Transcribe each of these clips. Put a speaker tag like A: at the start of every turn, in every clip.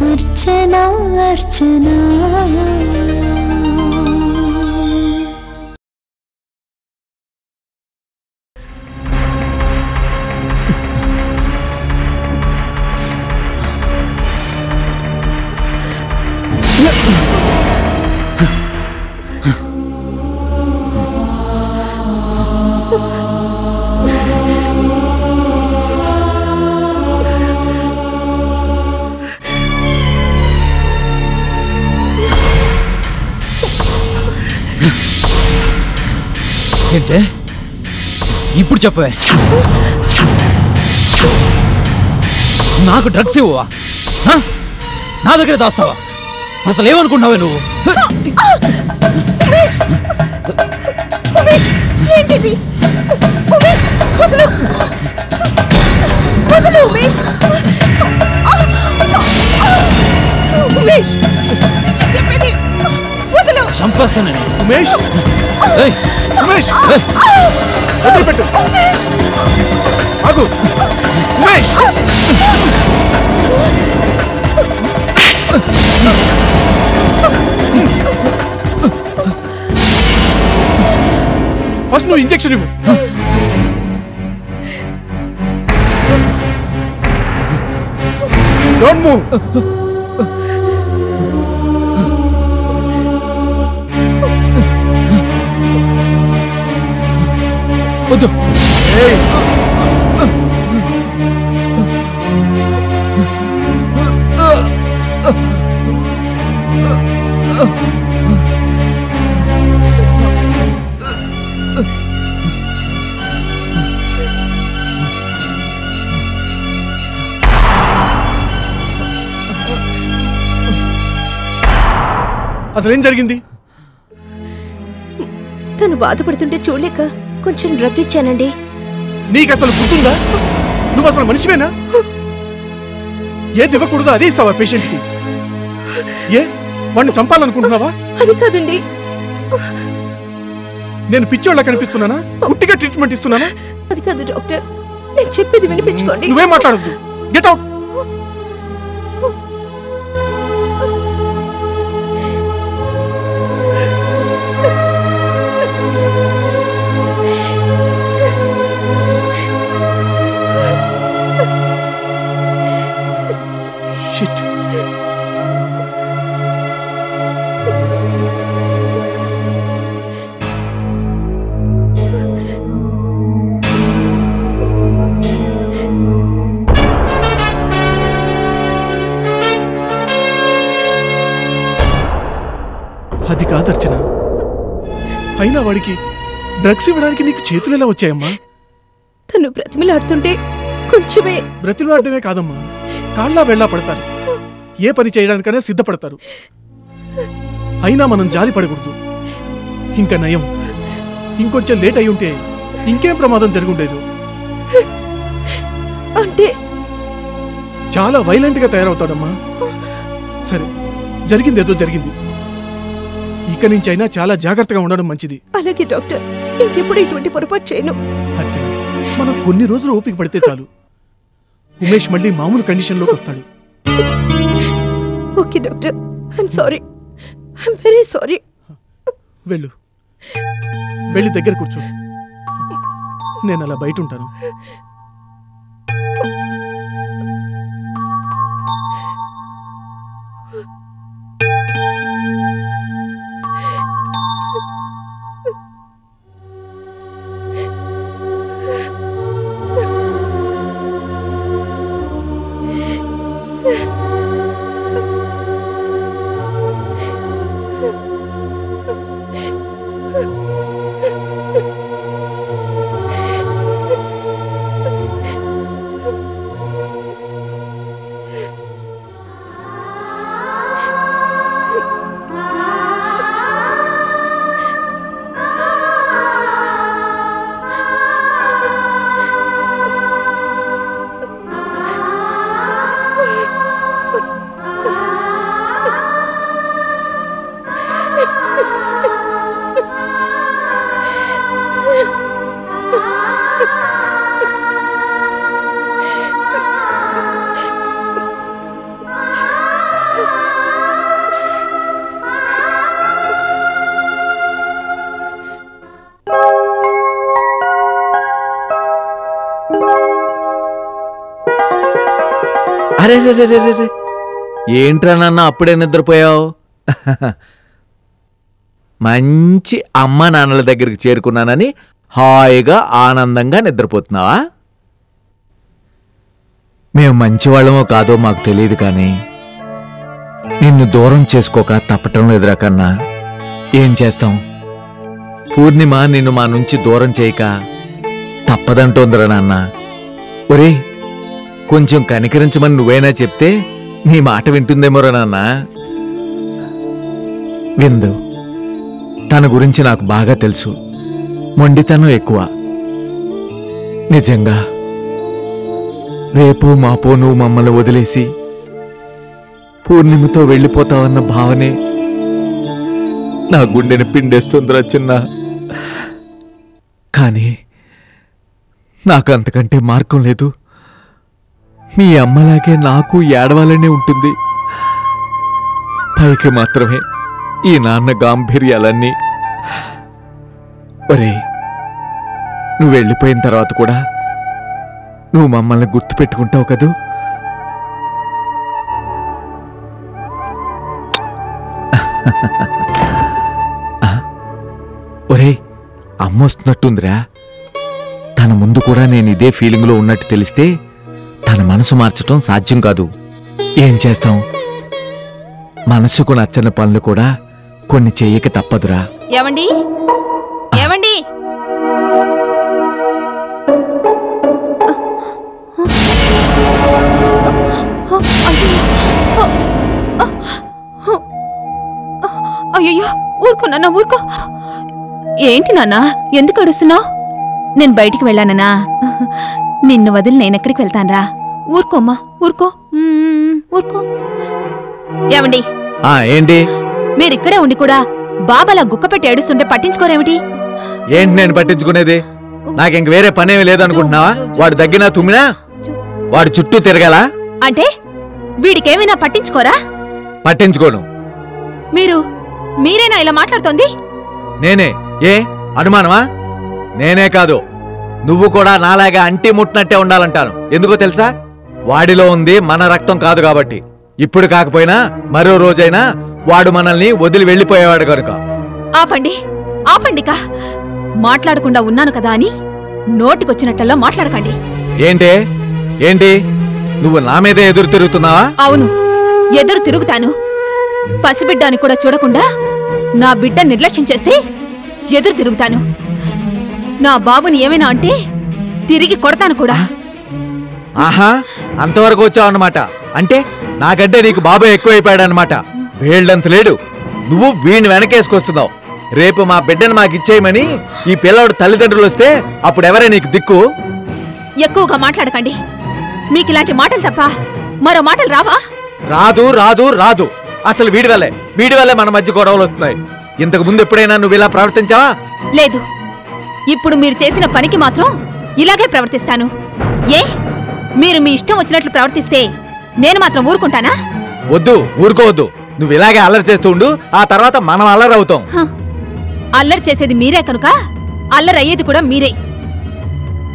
A: अर्चना अर्चना
B: ఏంటే ఇప్పుడు చెప్పవే నాకు డ్రగ్స్ ఇవ్వవా నా దగ్గర దాస్తావా అసలు ఏమనుకున్నావే నువ్వు చంపేస్తాను
C: ఉమేష్ ఉమేష్ వదిలిపెట్టు ఆగు ఉమేష్ ఫస్ట్ నువ్వు ఇంజెక్షన్ ఇవ్వు డోంట్ మూవ్
B: వద్దు
C: అసలు ఏం జరిగింది
D: తను బాధపడుతుంటే చూడలేక కొంచెం డ్రగ్ ఇచ్చానండి
C: నీకు అసలు గుర్తుందా నువ్వు అసలు మనిషివేనా ఏది ఇవ్వకూడదో అదే ఇస్తావా పేషెంట్ కి ఏ వాడిని చంపాలనుకుంటున్నావా
D: అది కాదండి
C: నేను పిచ్చోళ్ళ కనిపిస్తున్నానా ఉట్టిగా ట్రీట్మెంట్ ఇస్తున్నానా
D: అది కాదు డాక్టర్ నేను చెప్పేది వినిపించుకోండి
C: నువ్వేం మాట్లాడద్దు గెట్ అవుట్ అది కాదు అర్చన అయినా వాడికి డ్రగ్స్ ఇవ్వడానికి నీకు చేతులు ఎలా వచ్చాయమ్మా
D: తను బ్రతిమిలాడుతుంటే కొంచెమే
C: బ్రతిమిలాడటమే కాదమ్మా కాళ్ళ వెళ్ళా పడతారు ఏ పని చేయడానికైనా సిద్ధపడతారు అయినా మనం జాలి పడకూడదు ఇంకా నయం ఇంకొంచెం లేట్ అయి ఉంటే ఇంకేం ప్రమాదం జరుగుండేదు
D: అంటే
C: చాలా వైలెంట్ గా తయారవుతాడమ్మా సరే జరిగిందేదో జరిగింది ఇక నుంచైనా చాలా జాగ్రత్తగా ఉండడం మంచిది
D: అలాగే డాక్టర్ ఇంకెప్పుడు ఇటువంటి పొరపాటు చేయను
C: అర్చన మనం కొన్ని రోజులు ఓపిక పడితే చాలు ఉమేష్ మళ్ళీ మామూలు కండిషన్లోకి వస్తాడు
D: okay doctor I'm sorry I'm very sorry
C: వెళ్ళు వెళ్ళి దగ్గర కూర్చో నేను అలా బయట ఉంటాను
E: అరే ఏంట్రా నాన్న అప్పుడే నిద్రపోయావు? మంచి అమ్మ నాన్నల దగ్గరికి చేరుకున్నానని హాయిగా ఆనందంగా నిద్రపోతున్నావా? మేము మంచివాళ్ళమో కాదో మాకు తెలియదు, కానీ నిన్ను దూరం చేసుకోక తప్పటం లేదురా కన్నా. ఏం చేస్తాం, పూర్ణిమ నిన్ను మా నుంచి దూరం చేయక తప్పదంటోందిరా నాన్న. ఒరే, కొంచెం కనికరించమని నువ్వైనా చెప్తే నీ మాట వింటుందేమోరా నాన్న. విందు, తన గురించి నాకు బాగా తెలుసు. మొండితనం ఎక్కువ. నిజంగా రేపు మాపో నువ్వు మమ్మల్ని వదిలేసి పూర్ణిమతో వెళ్ళిపోతావన్న భావనే నా గుండెని పిండేస్తుందిరా చిన్న. కానీ నాకు అంతకంటే మార్గం లేదు. మీ అమ్మలాగే నాకు ఏడవాలనే ఉంటుంది. పైకి మాత్రమే ఈ నాన్న గాంభీర్యాలన్నీ. ఒరే, నువ్వు వెళ్ళిపోయిన తర్వాత కూడా నువ్వు మమ్మల్ని గుర్తు పెట్టుకుంటావు కదూ? ఒరే, అమ్మ వస్తున్నట్టుందిరా. తన ముందు కూడా నేను ఇదే ఫీలింగ్లో ఉన్నట్టు తెలిస్తే తన మనసు మార్చటం సాధ్యం కాదు. ఏం చేస్తాం, మనసుకు నచ్చని పనులు కూడా కొన్ని చెయ్యక తప్పదురా.
F: ఏవండి ఏవండి, అయ్యో ఊరుకో నాన్న, ఊరుకో. ఏంటి నాన్న, ఎందుకు అడుస్తున్నావు? నేను బయటికి వెళ్ళానన్నా. నిన్ను వదిలి నేనెక్కడికి వెళ్తానరా? ఊరుకోమ్మా, ఊరుకో, ఊరుకో. ఏమండి,
E: ఏంటి?
F: మీరిక్కడే ఉండి కూడా బాబాలా గుక్క పెట్టి ఏడుస్తుంటే పట్టించుకోరేమిటి?
E: ఏంటి నేను పట్టించుకునేది? నాకింక వేరే పనేమి లేదనుకుంటున్నావా? వాడు దగ్గినా తుమ్మినా వాడు చుట్టూ తిరగాలా?
F: అంటే వీడికేమైనా పట్టించుకోరా?
E: పట్టించుకోను.
F: మీరేనా ఇలా మాట్లాడుతోంది?
E: నేనే? ఏ అనుమానమా? నేనే కాదు, నువ్వు కూడా నాలాగా అంటి ముట్టినట్టే ఉండాలంటాను. ఎందుకో తెలుసా? వాడిలో ఉంది మన రక్తం కాదు కాబట్టి. ఇప్పుడు కాకపోయినా మరో రోజైనా వాడు మనల్ని వదిలి వెళ్ళిపోయేవాడు కనుక.
F: ఆపండి, ఆపండికా. మాట్లాడకుండా ఉన్నాను కదా అని నోటికొచ్చినట్టల్లా మాట్లాడకండి.
E: ఏంటి నువ్వు నా మీదే ఎదురు తిరుగుతున్నావా?
F: అవును, ఎదురు తిరుగుతాను. పసిబిడ్డాని కూడా చూడకుండా నా బిడ్డ నిర్లక్ష్యం చేస్తే ఎదురు తిరుగుతాను. నా బాబుని ఏమైనా అంటే తిరిగి కొడతాను కూడా.
E: ఆహా, అంతవరకు వచ్చావన్నమాట. అంటే నాకంటే నీకు బాబు ఎక్కువైపోయాడనమాట. వేళ్ళంత లేడు, నువ్వు వీణ్ణి వెనకేసుకొస్తున్నావు. రేపు మా బిడ్డను మాకిచ్చేయమని ఈ పిల్లవాడు తల్లిదండ్రులు వస్తే అప్పుడెవరే నీకు దిక్కు?
F: ఎక్కువగా మాట్లాడకండి. మీకిలాంటి మాటలు తప్ప మరో మాటలు రావా?
E: రాదు రాదు రాదు. అసలు వీడి వల్లే మన మధ్య గొడవలు వస్తున్నాయి. ఇంతకు ముందు ఎప్పుడైనా నువ్వు ఇలా ప్రవర్తించావా?
F: లేదు. ఇప్పుడు మీరు చేసిన పనికి మాత్రం ఇలాగే ప్రవర్తిస్తాను. మీరు మీ ఇష్టం వచ్చినట్లు ప్రవర్తిస్తే నేను మాత్రం ఊరుకుంటానా?
E: వద్దు, ఊరుకోవద్దు. నువ్వు ఇలాగే అల్లరి చేస్తూ ఉండు, ఆ తర్వాత మనం అల్లరి అవుతాం.
F: అల్లరి చేసేది మీరే కనుక అల్లరి అయ్యేది కూడా మీరే.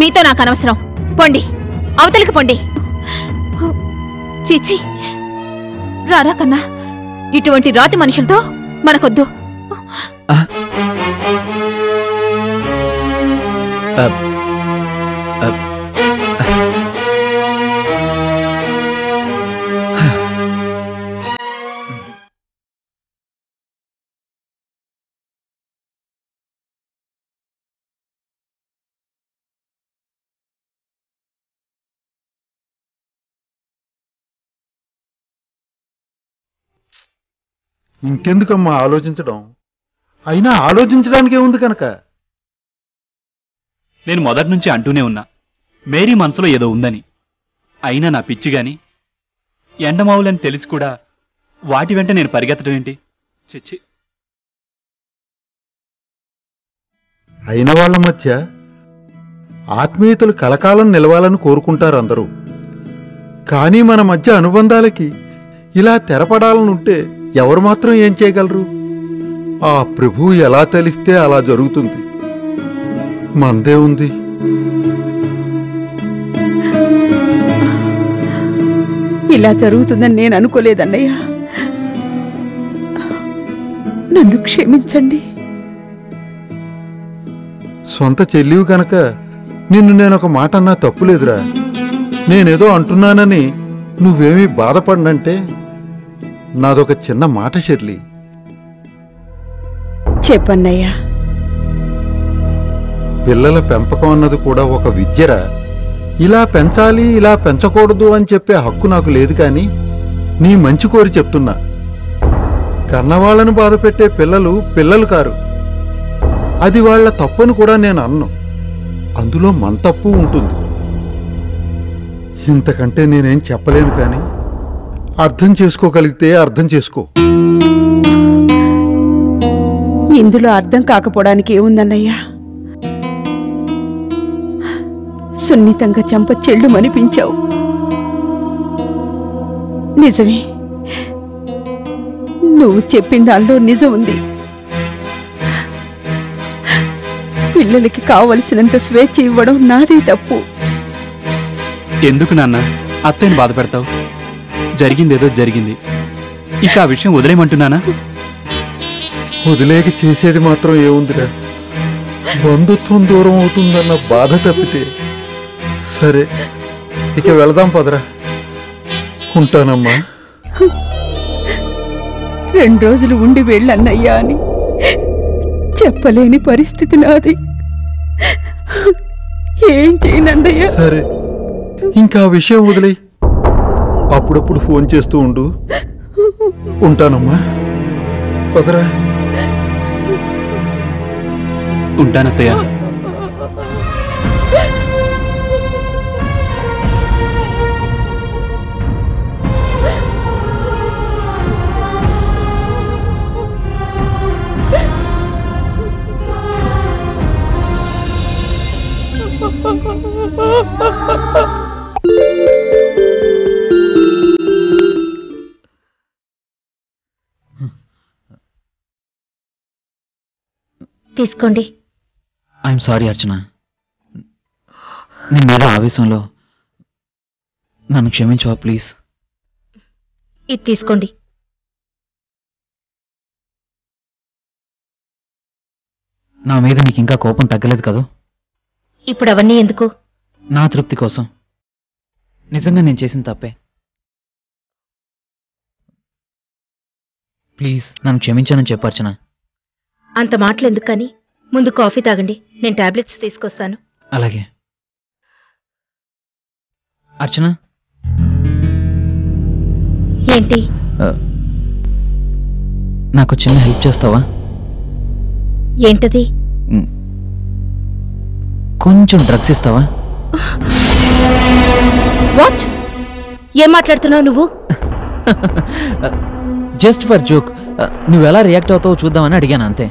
F: మీతో నాకు అనవసరం. పొండి, అవతలికి పొండి. చీచి, రారా కన్నా. ఇటువంటి రాతి మనుషులతో మనకొద్దు.
G: ఇంకెందుకమ్మా ఆలోచించడం? అయినా ఆలోచించడానికే ఉంది కనుక.
H: నేను మొదటి నుంచి అంటూనే ఉన్నా, మేరీ మనసులో ఏదో ఉందని. అయినా నా పిచ్చి గాని ఎండమావులని తెలిసి కూడా వాటి వెంట నేను పరిగెత్తడం ఏంటి? చిచ్చి.
G: అయిన వాళ్ళ మధ్య ఆత్మీయతలు కలకాలం నిలవాలని కోరుకుంటారు అందరూ. కానీ మన మధ్య అనుబంధాలకి ఇలా తెరపడాలనుంటే ఎవరు మాత్రం ఏం చేయగలరు? ఆ ప్రభువు ఎలా తెలిస్తే అలా జరుగుతుంది. మందే ఉంది.
I: ఇలా జరుగుతుందని నేను అనుకోలేదన్నయ్య. నన్ను క్షమించండి.
G: సొంత చెల్లివి కనుక నిన్ను నేనొక మాట అన్నా తప్పులేదురా. నేనేదో అంటున్నానని నువ్వేమీ బాధపడనంటే నాదొక చిన్న మాట షెర్లీ.
I: చెప్పన్నయ్యా.
G: పిల్లల పెంపకం అన్నది కూడా ఒక విద్యరా. ఇలా పెంచాలి ఇలా పెంచకూడదు అని చెప్పే హక్కు నాకు లేదు, కానీ నీ మంచి కోరి చెప్తున్నా. కన్నవాళ్లను బాధ పెట్టే పిల్లలు పిల్లలు కారు. అది వాళ్ల తప్పని కూడా నేను అన్ను. అందులో మన తప్పు ఉంటుంది. ఇంతకంటే నేనేం చెప్పలేను, కానీ అర్థం చేసుకోగలిగితే అర్థం చేసుకో.
I: ఇందులో అర్థం కాకపోవడానికి ఏముందన్నయ్యా? సున్నితంగా చెంప చెళ్ళు మనిపించావు. నిజమే, నువ్వు చెప్పిన దానిలో నిజం ఉంది. పిల్లలకి కావలసినంత స్వేచ్ఛ ఇవ్వడం నాదే తప్పు.
H: ఎందుకు నాన్న అత్తయ్యని బాధ పెడతావు? జరిగిందేదో జరిగింది. ఇక ఆ విషయం వదిలేయమంటున్నానా?
G: వదిలేక చేసేది మాత్రం ఏముందిరా? బంధుత్వం దూరం అవుతుందన్న బాధ తప్పితే. సరే, ఇక వెళదాం పదరా. ఉంటానమ్మా.
I: 2 రోజులు ఉండి వెళ్ళన్నయ్యా అని చెప్పలేని పరిస్థితి నాది. ఏం చేయనండయ్యా?
G: సరే, ఇంకా ఆ విషయం వదిలేయి. అప్పుడప్పుడు ఫోన్ చేస్తూ ఉండు. ఉంటానమ్మా, పదరా.
H: ఉంటానత్తయ్య.
D: తీసుకోండి.
B: ఐఎమ్ సారీ అర్చన. నీ మీద ఆవేశంలో నన్ను క్షమించవా ప్లీజ్?
D: ఇది తీసుకోండి.
B: నా మీద నీకు ఇంకా కోపం తగ్గలేదు కదూ?
D: ఇప్పుడు అవన్నీ ఎందుకు?
B: నా తృప్తి కోసం. నిజంగా నేను చేసిన తప్పే. ప్లీజ్ నన్ను క్షమించానని చెప్పు అర్చన.
D: అంత మాటలు ఎందుకు కానీ ముందు కాఫీ తాగండి. నేను టాబ్లెట్స్ తీసుకొస్తాను.
B: అలాగే. అర్చన,
D: ఏంటి?
B: నాకు చిన్న హెల్ప్ చేస్తావా?
D: ఏంటది?
B: కొంచెం డ్రగ్స్ ఇస్తావా?
D: వాట్? ఏం మాట్లాడుతున్నావు నువ్వు?
B: Just for joke. నువ్వు ఎలా రియాక్ట్ అవుతావో చూద్దామని అడిగాను అంతే.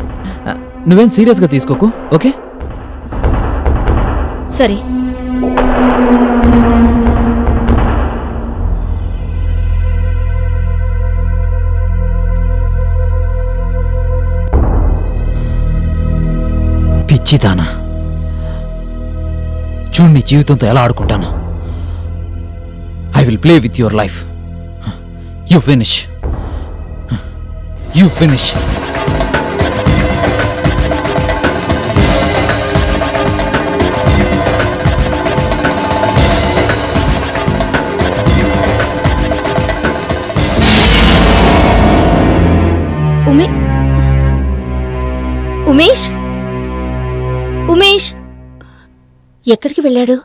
B: నువ్వేం సీరియస్గా తీసుకోకు, ఓకే?
D: సరే.
B: పిచ్చిదానా, చూడు నీ జీవితంతో ఎలా ఆడుకుంటాను. I will play with your life. You finish. You finish.
D: Umesh, Umesh ఎక్కడికి వెళ్ళాడు?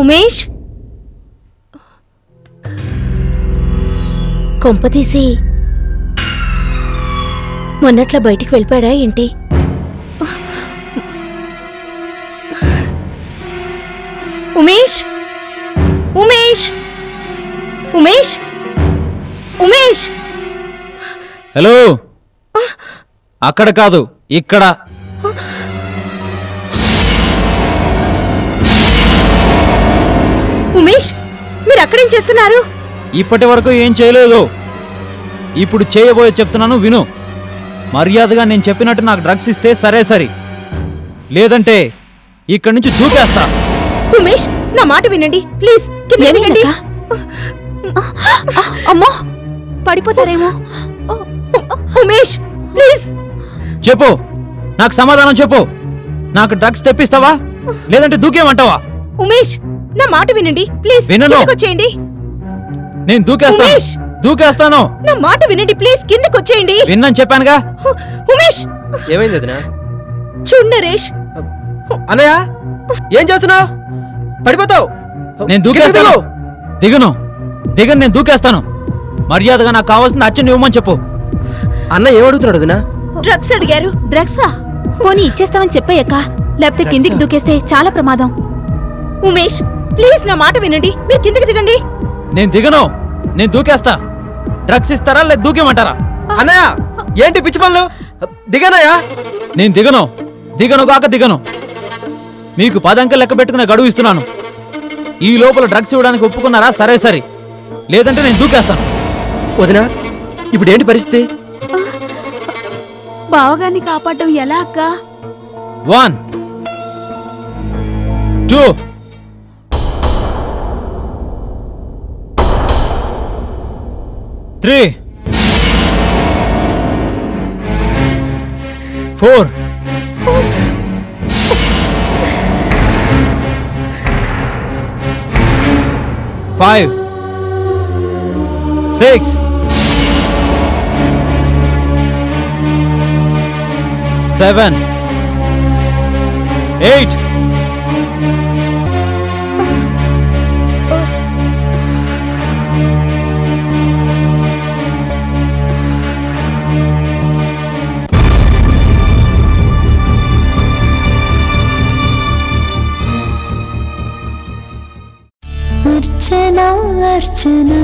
D: ఉమేష్, కొంపతీసి మొన్నట్లా బయటికి వెళ్ళిపోయాడా ఏంటి? ఉమేష్, ఉమేష్, ఉమేష్, ఉమేష్.
B: హలో, అక్కడ కాదు ఇక్కడ.
D: ఉమేష్, మీరు అక్కడేం చేస్తున్నారు?
B: ఇప్పటి వరకు ఏం చేయలేదు, ఇప్పుడు చేయబోయే చెప్తున్నాను విను. మర్యాదగా నేను చెప్పినట్టు నాకు డ్రగ్స్ ఇస్తే సరే సరి, లేదంటే ఇక్కడి నుంచి దూకేస్తా.
D: ఉమేష్,
F: నా మాట వినండి ప్లీజ్. దిగండి. అమ్మో పడిపోతారేమో. ఉమేష్ ప్లీజ్
B: చెప్పు, నాకు సమాధానం చెప్పు. నాకు డ్రగ్స్ తెప్పిస్తావా లేదంటే దూకేమంటావా?
F: ఉమేష్ నా మాట వినండి ప్లీజ్.
B: వినను.
F: వచ్చేయండి.
B: నేను దూకేస్తాను.
F: నా మాట వినండి ప్లీజ్. కిందకి వచ్చేయండి.
B: విన్నాను చెప్పానుగా.
F: ఉమేష్
J: ఏమైంది వదినా?
F: చూడు నరేష్.
J: అన్నయ్య ఏం చేస్తున్నావు? పడిపోతావు.
B: నేను దూకేస్తాను. దిగను. నేను దూకేస్తాను. మర్యాదగా నాకు కావాల్సిన అచ్చని ఇవ్వమని చెప్పు.
J: అన్న ఏమడుగుతున్నాడు వదినా?
F: డ్రగ్స్ అడిగారు.
D: డ్రగ్సా? పోనీ ఇచ్చేస్తామని చెప్పయ్యక్క, లేకపోతే కిందికి దూకేస్తే చాలా ప్రమాదం.
F: ఉమేష్ ప్లీజ్ నా మాట వినండి. మీరు కిందకి దిగండి.
B: నేను దిగను. నేను దూకేస్తా. డ్రగ్స్ ఇస్తారా లేదా దూకేమంటారా?
J: అన్నయ్య ఏంటి పిచ్చి పనులు? దిగనయ్యా.
B: నేను దిగను. మీకు 10 అంకెలు లెక్క పెట్టుకునే గడువు ఇస్తున్నాను. ఈ లోపల డ్రగ్స్ ఇవ్వడానికి ఒప్పుకున్నారా? సరే, లేదంటే నేను దూకేస్తాను.
J: వదినా ఇప్పుడు ఏంటి పరిస్థితి?
I: బావగారిని కాపాడటం ఎలా అక్క?
B: 1 2 3 4 5 6 7 8
A: अर्चना अर्चना